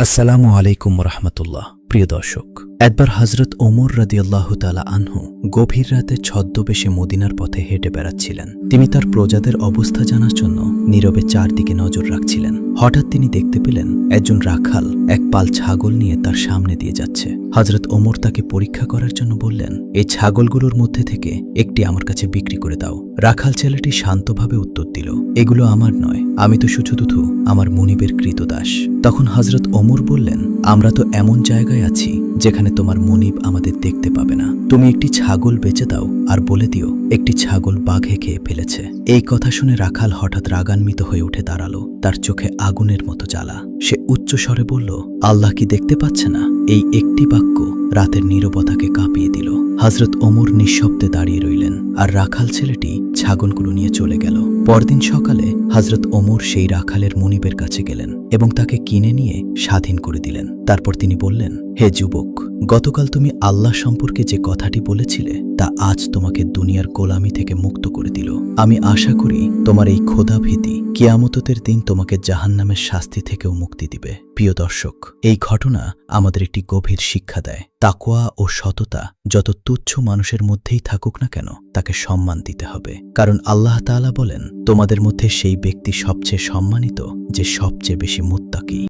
আসসালামু আলাইকুম রহমতুল্লাহ। প্রিয় দর্শক, একবার হজরত ওমর রাদিয়াল্লাহু তাআলা আনহু গভীর রাতে ছদ্মবেশে মদিনার পথে হেঁটে বেড়াচ্ছিলেন। তিনি তার প্রজাদের অবস্থা জানার জন্য নীরবে চারদিকে নজর রাখছিলেন। হঠাৎ তিনি দেখতে পেলেন একজন রাখাল এক পাল ছাগল নিয়ে তার সামনে দিয়ে যাচ্ছে। হজরত ওমর তাকে পরীক্ষা করার জন্য বললেন, এই ছাগলগুলোর মধ্যে থেকে একটি আমার কাছে বিক্রি করে দাও। রাখাল ছেলেটি শান্তভাবে উত্তর দিল, এগুলো আমার নয়, আমি তো শুধু আমার মুনিবের কৃতদাস। তখন হজরত ওমর বললেন, আমরা তো এমন জায়গায় আছি যেখানে তোমার মুনিব আমাদের দেখতে পাবে না। তুমি একটি ছাগল বেচে দাও আর বলে দিও একটি ছাগল বাঘে খেয়ে ফেলেছে। এই কথা শুনে রাখাল হঠাৎ রাগান্বিত হয়ে উঠে দাঁড়ালো। তার চোখে আগুনের মতো জ্বালা। সে উচ্চ স্বরে বলল, আল্লাহ কি দেখতে পাচ্ছে না? এই একটি বাক্য রাতের নীরবতাকে কাঁপিয়ে দিল। হজরত ওমর নিঃশব্দে দাঁড়িয়ে রইলেন, আর রাখাল ছেলেটি ছাগলগুলো নিয়ে চলে গেল। পরদিন সকালে হজরত ওমর সেই রাখালের মুনিবের কাছে গেলেন এবং তাকে কিনে নিয়ে স্বাধীন করে দিলেন। তারপর তিনি বললেন, হে যুবক, গতকাল তুমি আল্লাহ সম্পর্কে যে কথাটি বলেছিলে তা আজ তোমাকে দুনিয়ার গোলামি থেকে মুক্ত করে দিল। আমি আশা করি তোমার এই খোদাভীতি কিয়ামতের দিন তোমাকে জাহান্নামের শাস্তি থেকেও মুক্তি দিবে। প্রিয় দর্শক, এই ঘটনা আমাদের একটি গভীর শিক্ষা দেয়। তাকওয়া ও সততা যত তুচ্ছ মানুষের মধ্যেই থাকুক না কেন, তাকে সম্মান দিতে হবে। কারণ আল্লাহ তাআলা বলেন, তোমাদের মধ্যে সেই ব্যক্তি সবচেয়ে সম্মানিত যে সবচেয়ে বেশি মুত্তাকি।